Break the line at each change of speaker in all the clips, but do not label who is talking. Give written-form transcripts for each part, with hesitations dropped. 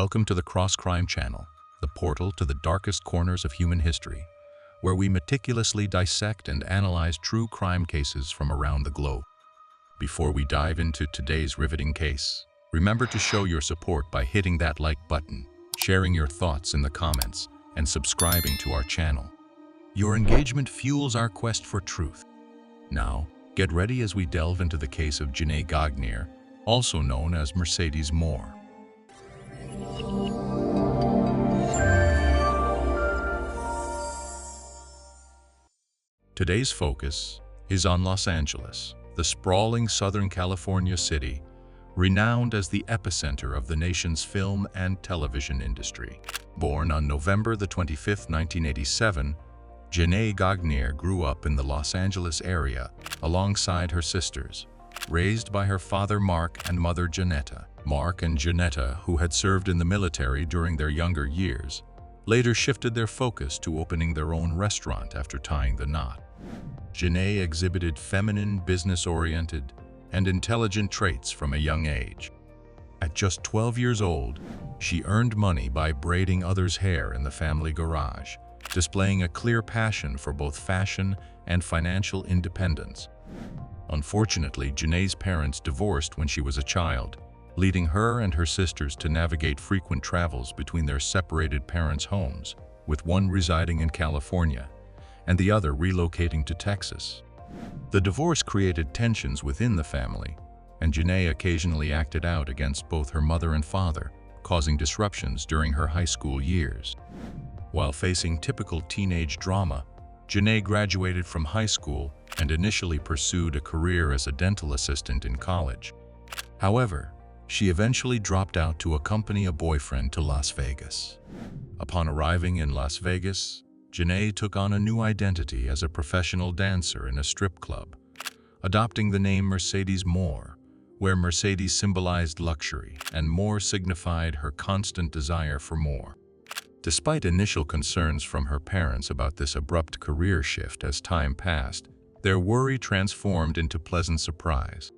Welcome to the Cross Crime Channel, the portal to the darkest corners of human history, where we meticulously dissect and analyze true crime cases from around the globe. Before we dive into today's riveting case, remember to show your support by hitting that like button, sharing your thoughts in the comments, and subscribing to our channel. Your engagement fuels our quest for truth. Now, get ready as we delve into the case of Jenae Gagnier, also known as Mercedes Morr. Today's focus is on Los Angeles, the sprawling Southern California city, renowned as the epicenter of the nation's film and television industry. Born on November 25, 1987, Jenae Gagnier grew up in the Los Angeles area alongside her sisters, raised by her father Mark and mother Jeanette. Mark and Jeanette, who had served in the military during their younger years, later shifted their focus to opening their own restaurant after tying the knot. Jenae exhibited feminine, business-oriented, and intelligent traits from a young age. At just 12 years old, she earned money by braiding others' hair in the family garage, displaying a clear passion for both fashion and financial independence. Unfortunately, Jenae's parents divorced when she was a child, leading her and her sisters to navigate frequent travels between their separated parents' homes, with one residing in California and the other relocating to Texas. The divorce created tensions within the family, and Jenae occasionally acted out against both her mother and father, causing disruptions during her high school years. While facing typical teenage drama, Jenae graduated from high school and initially pursued a career as a dental assistant in college. However, she eventually dropped out to accompany a boyfriend to Las Vegas. Upon arriving in Las Vegas, Jenae took on a new identity as a professional dancer in a strip club, adopting the name Mercedes Morr, where Mercedes symbolized luxury and Morr signified her constant desire for more. Despite initial concerns from her parents about this abrupt career shift as time passed, their worry transformed into pleasant surprise.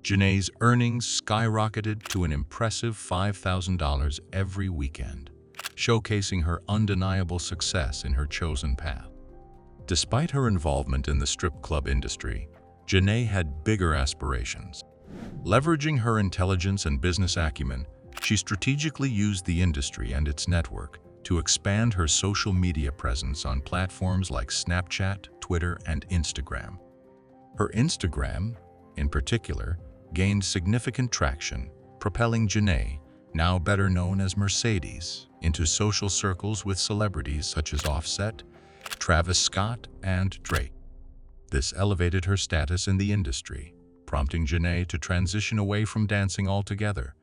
Jenae's earnings skyrocketed to an impressive $5,000 every weekend, showcasing her undeniable success in her chosen path. Despite her involvement in the strip club industry, Jenae had bigger aspirations. Leveraging her intelligence and business acumen, she strategically used the industry and its network to expand her social media presence on platforms like Snapchat, Twitter, and Instagram. Her Instagram, in particular, gained significant traction, propelling Jenae, now better known as Mercedes, into social circles with celebrities such as Offset, Travis Scott, and Drake. This elevated her status in the industry, prompting Jenae to transition away from dancing altogether,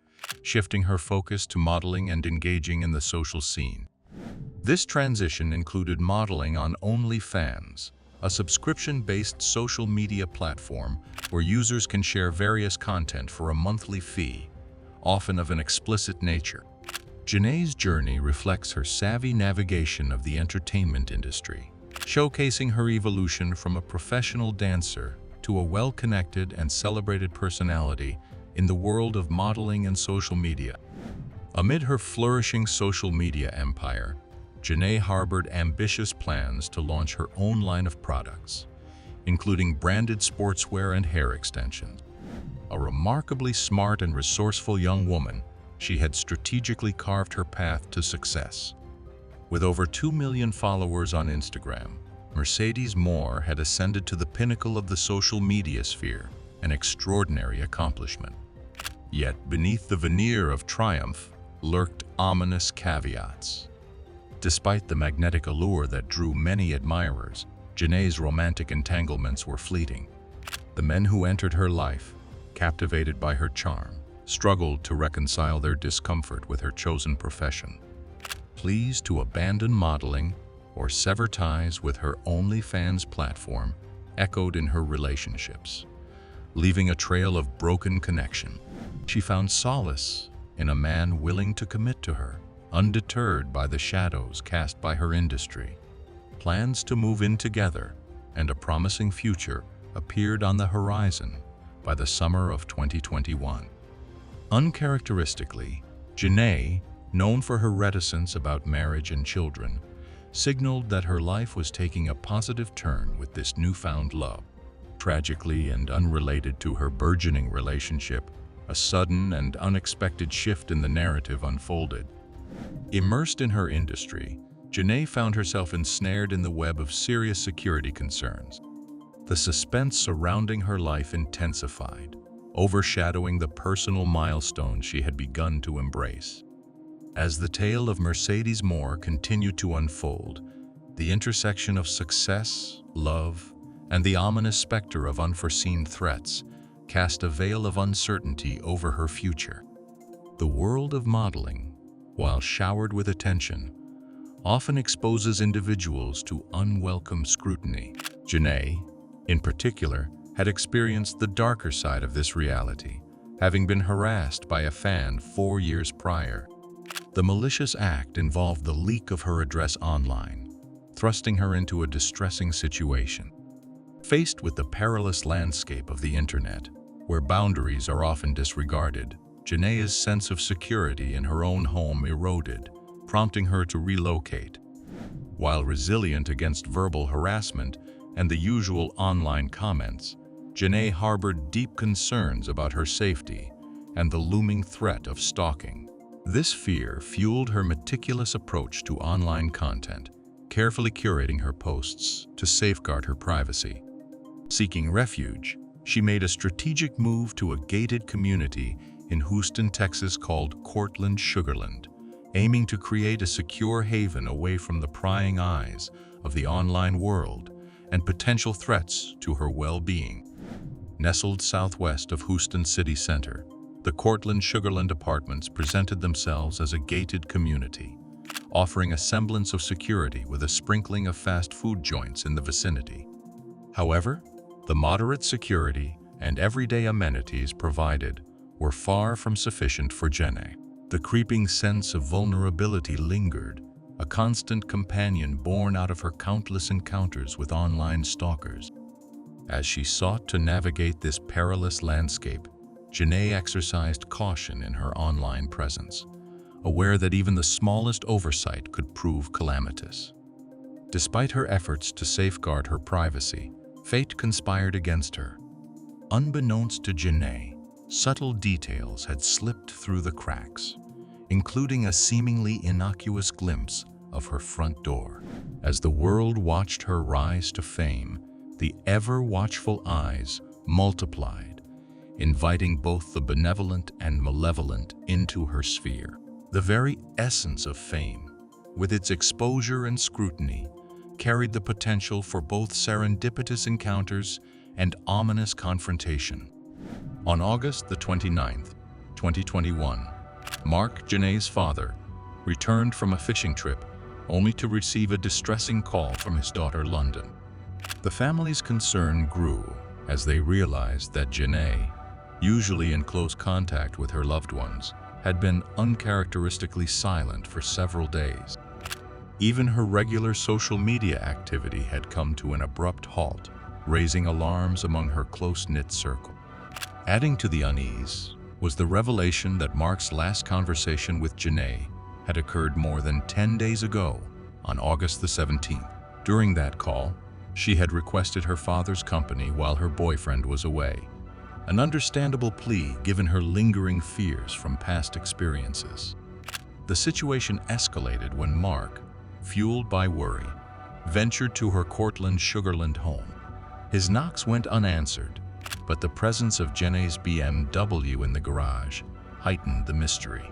shifting her focus to modeling and engaging in the social scene. This transition included modeling on OnlyFans, a subscription-based social media platform where users can share various content for a monthly fee, often of an explicit nature. Jenae's journey reflects her savvy navigation of the entertainment industry, showcasing her evolution from a professional dancer to a well-connected and celebrated personality in the world of modeling and social media. Amid her flourishing social media empire, Jenae harbored ambitious plans to launch her own line of products, including branded sportswear and hair extensions. A remarkably smart and resourceful young woman, she had strategically carved her path to success. With over 2 million followers on Instagram, Mercedes Morr had ascended to the pinnacle of the social media sphere, an extraordinary accomplishment. Yet beneath the veneer of triumph lurked ominous caveats. Despite the magnetic allure that drew many admirers, Jenae's romantic entanglements were fleeting. The men who entered her life, captivated by her charm, struggled to reconcile their discomfort with her chosen profession. Pleas to abandon modeling or sever ties with her OnlyFans platform echoed in her relationships, leaving a trail of broken connection. She found solace in a man willing to commit to her, undeterred by the shadows cast by her industry. Plans to move in together and a promising future appeared on the horizon by the summer of 2021. Uncharacteristically, Jenae, known for her reticence about marriage and children, signaled that her life was taking a positive turn with this newfound love. Tragically and unrelated to her burgeoning relationship, a sudden and unexpected shift in the narrative unfolded. Immersed in her industry, Jenae found herself ensnared in the web of serious security concerns. The suspense surrounding her life intensified, overshadowing the personal milestones she had begun to embrace. As the tale of Mercedes Morr continued to unfold, the intersection of success, love, and the ominous specter of unforeseen threats cast a veil of uncertainty over her future. The world of modeling, while showered with attention, often exposes individuals to unwelcome scrutiny. Jenae, in particular, had experienced the darker side of this reality, having been harassed by a fan 4 years prior. The malicious act involved the leak of her address online, thrusting her into a distressing situation. Faced with the perilous landscape of the internet, where boundaries are often disregarded, Jenae's sense of security in her own home eroded, prompting her to relocate. While resilient against verbal harassment and the usual online comments, Jenae harbored deep concerns about her safety and the looming threat of stalking. This fear fueled her meticulous approach to online content, carefully curating her posts to safeguard her privacy. Seeking refuge, she made a strategic move to a gated community in Houston, Texas called Cortland Sugarland, aiming to create a secure haven away from the prying eyes of the online world and potential threats to her well-being. Nestled southwest of Houston city center, the Cortland Sugarland apartments presented themselves as a gated community, offering a semblance of security with a sprinkling of fast food joints in the vicinity. However, the moderate security and everyday amenities provided were far from sufficient for Jenae. The creeping sense of vulnerability lingered, a constant companion born out of her countless encounters with online stalkers. As she sought to navigate this perilous landscape, Jenae exercised caution in her online presence, aware that even the smallest oversight could prove calamitous. Despite her efforts to safeguard her privacy, fate conspired against her. Unbeknownst to Jenae, subtle details had slipped through the cracks, including a seemingly innocuous glimpse of her front door. As the world watched her rise to fame, the ever-watchful eyes multiplied, inviting both the benevolent and malevolent into her sphere. The very essence of fame, with its exposure and scrutiny, carried the potential for both serendipitous encounters and ominous confrontation. On August the 29th, 2021, Mark, Jenae's father, returned from a fishing trip only to receive a distressing call from his daughter London. The family's concern grew as they realized that Jenae, usually in close contact with her loved ones, had been uncharacteristically silent for several days. Even her regular social media activity had come to an abrupt halt, raising alarms among her close-knit circle. Adding to the unease was the revelation that Mark's last conversation with Jenae had occurred more than 10 days ago, on August the 17th. During that call, she had requested her father's company while her boyfriend was away, an understandable plea given her lingering fears from past experiences. The situation escalated when Mark, fueled by worry, ventured to her Cortland Sugarland home. His knocks went unanswered, but the presence of Jenae's BMW in the garage heightened the mystery.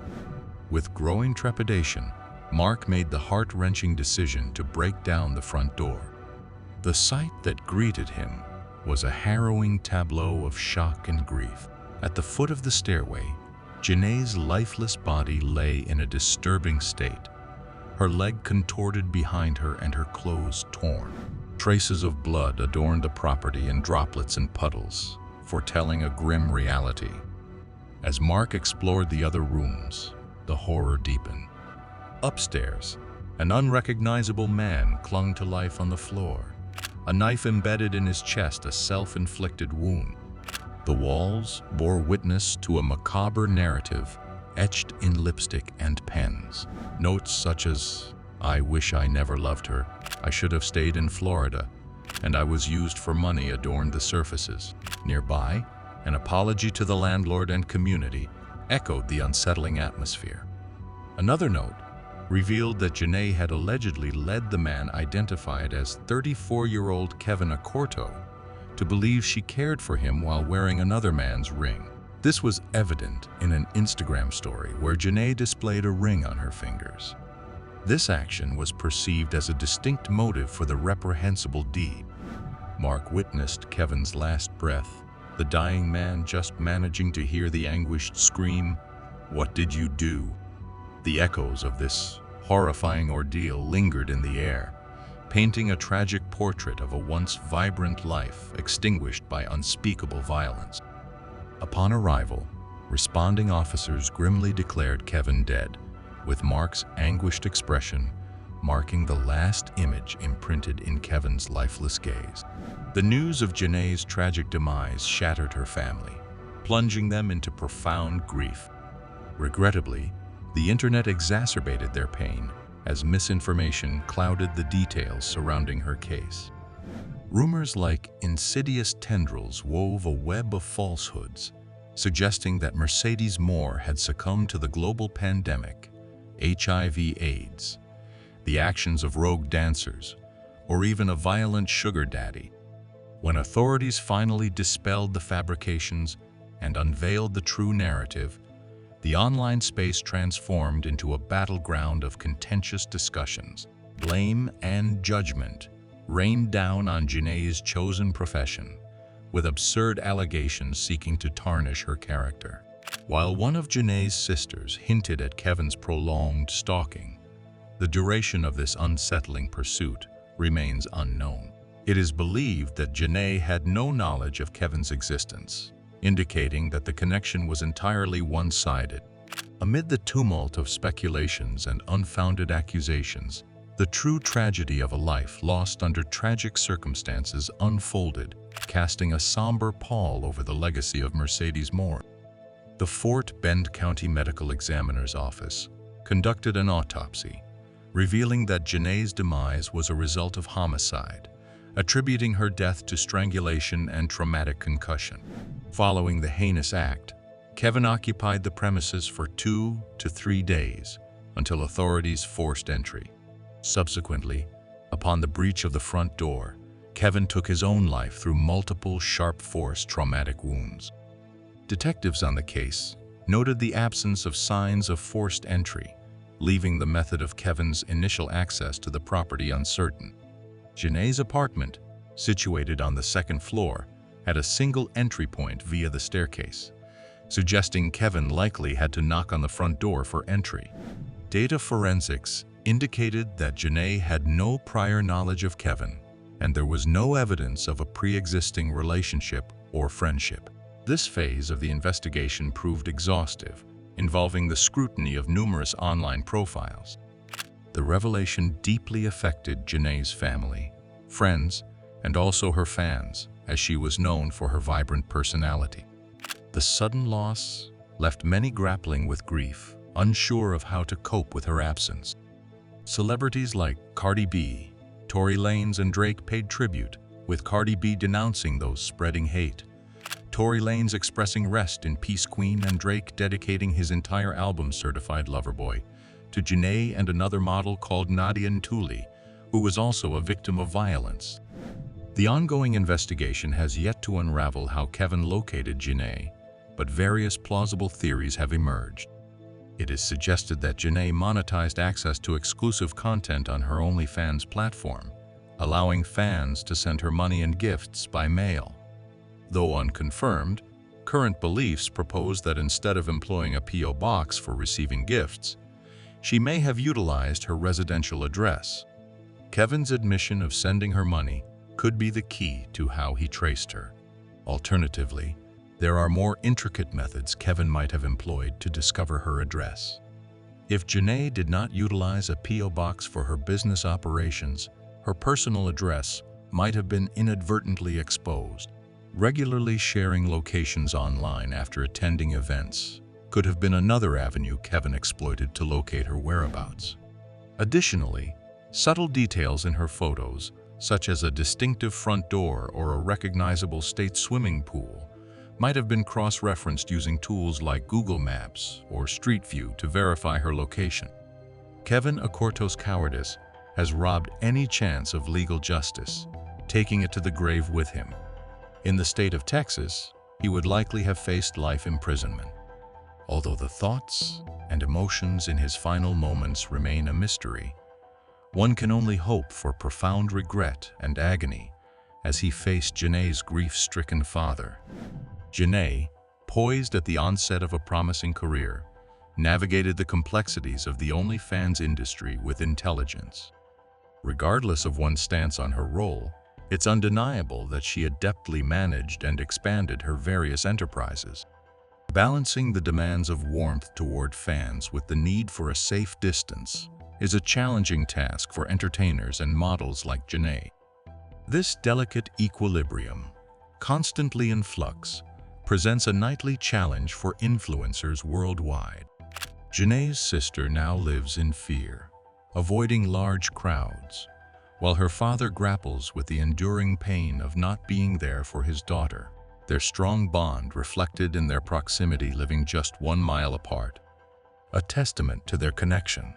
With growing trepidation, Mark made the heart-wrenching decision to break down the front door. The sight that greeted him was a harrowing tableau of shock and grief. At the foot of the stairway, Jenae's lifeless body lay in a disturbing state, her leg contorted behind her and her clothes torn. Traces of blood adorned the property in droplets and puddles, foretelling a grim reality. As Mark explored the other rooms, the horror deepened. Upstairs, an unrecognizable man clung to life on the floor, a knife embedded in his chest, a self-inflicted wound. The walls bore witness to a macabre narrative etched in lipstick and pens. Notes such as, "I wish I never loved her, I should have stayed in Florida, and I was used for money" adorned the surfaces. Nearby, an apology to the landlord and community echoed the unsettling atmosphere. Another note revealed that Jenae had allegedly led the man identified as 34-year-old Kevin Accorto to believe she cared for him while wearing another man's ring. This was evident in an Instagram story where Jenae displayed a ring on her fingers. This action was perceived as a distinct motive for the reprehensible deed. Mark witnessed Kevin's last breath, the dying man just managing to hear the anguished scream, "What did you do?" The echoes of this horrifying ordeal lingered in the air, painting a tragic portrait of a once vibrant life extinguished by unspeakable violence. Upon arrival, responding officers grimly declared Kevin dead, with Mark's anguished expression marking the last image imprinted in Kevin's lifeless gaze. The news of Jenae's tragic demise shattered her family, plunging them into profound grief. Regrettably, the internet exacerbated their pain as misinformation clouded the details surrounding her case. Rumors like insidious tendrils wove a web of falsehoods, suggesting that Mercedes Morr had succumbed to the global pandemic, HIV/AIDS, the actions of rogue dancers, or even a violent sugar daddy. When authorities finally dispelled the fabrications and unveiled the true narrative, the online space transformed into a battleground of contentious discussions. Blame and judgment rained down on Jenae's chosen profession, with absurd allegations seeking to tarnish her character. While one of Jenae's sisters hinted at Kevin's prolonged stalking, the duration of this unsettling pursuit remains unknown. It is believed that Jenae had no knowledge of Kevin's existence, indicating that the connection was entirely one-sided. Amid the tumult of speculations and unfounded accusations, the true tragedy of a life lost under tragic circumstances unfolded, casting a somber pall over the legacy of Mercedes Morr. The Fort Bend County Medical Examiner's Office conducted an autopsy, revealing that Jenae's demise was a result of homicide, attributing her death to strangulation and traumatic concussion. Following the heinous act, Kevin occupied the premises for 2 to 3 days until authorities forced entry. Subsequently, upon the breach of the front door, Kevin took his own life through multiple sharp-force traumatic wounds. Detectives on the case noted the absence of signs of forced entry, leaving the method of Kevin's initial access to the property uncertain. Jenae's apartment, situated on the second floor, had a single entry point via the staircase, suggesting Kevin likely had to knock on the front door for entry. Data forensics indicated that Jenae had no prior knowledge of Kevin, and there was no evidence of a pre-existing relationship or friendship. This phase of the investigation proved exhaustive, involving the scrutiny of numerous online profiles. The revelation deeply affected Jenae's family, friends, and also her fans, as she was known for her vibrant personality. The sudden loss left many grappling with grief, unsure of how to cope with her absence. Celebrities like Cardi B, Tory Lanez, and Drake paid tribute, with Cardi B denouncing those spreading hate, Tory Lanez expressing rest in peace queen, and Drake dedicating his entire album Certified Lover Boy to Jenae and another model called Nadia Ntuli, who was also a victim of violence. The ongoing investigation has yet to unravel how Kevin located Jenae, but various plausible theories have emerged. It is suggested that Jenae monetized access to exclusive content on her OnlyFans platform, allowing fans to send her money and gifts by mail. Though unconfirmed, current beliefs propose that instead of employing a P.O. box for receiving gifts, she may have utilized her residential address. Kevin's admission of sending her money could be the key to how he traced her. Alternatively, there are more intricate methods Kevin might have employed to discover her address. If Jenae did not utilize a P.O. box for her business operations, her personal address might have been inadvertently exposed. Regularly sharing locations online after attending events could have been another avenue Kevin exploited to locate her whereabouts. Additionally, subtle details in her photos, such as a distinctive front door or a recognizable state swimming pool, might have been cross-referenced using tools like Google Maps or Street View to verify her location. Kevin Acorto's cowardice has robbed any chance of legal justice, taking it to the grave with him. In the state of Texas, he would likely have faced life imprisonment. Although the thoughts and emotions in his final moments remain a mystery, one can only hope for profound regret and agony as he faced Jenae's grief-stricken father. Jenae, poised at the onset of a promising career, navigated the complexities of the OnlyFans industry with intelligence. Regardless of one's stance on her role, it's undeniable that she adeptly managed and expanded her various enterprises. Balancing the demands of warmth toward fans with the need for a safe distance is a challenging task for entertainers and models like Jenae. This delicate equilibrium, constantly in flux, presents a nightly challenge for influencers worldwide. Jenae's sister now lives in fear, avoiding large crowds, while her father grapples with the enduring pain of not being there for his daughter, their strong bond reflected in their proximity living just 1 mile apart, a testament to their connection.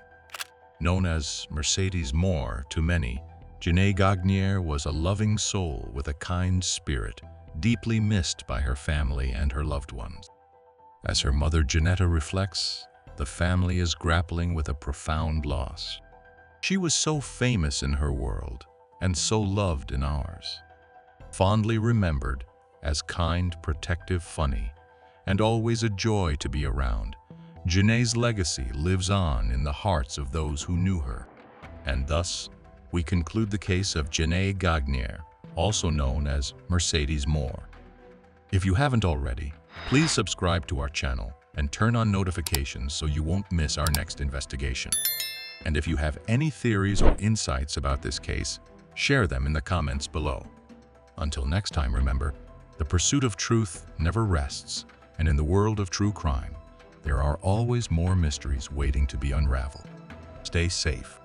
Known as Mercedes Morr to many, Jenae Gagnier was a loving soul with a kind spirit, deeply missed by her family and her loved ones. As her mother Janetta reflects, the family is grappling with a profound loss. She was so famous in her world and so loved in ours. Fondly remembered as kind, protective, funny, and always a joy to be around, Jenae's legacy lives on in the hearts of those who knew her. And thus, we conclude the case of Jenae Gagnier, also known as Mercedes Morr. If you haven't already, please subscribe to our channel and turn on notifications so you won't miss our next investigation. And if you have any theories or insights about this case, share them in the comments below. Until next time, remember, the pursuit of truth never rests, and in the world of true crime, there are always more mysteries waiting to be unraveled. Stay safe.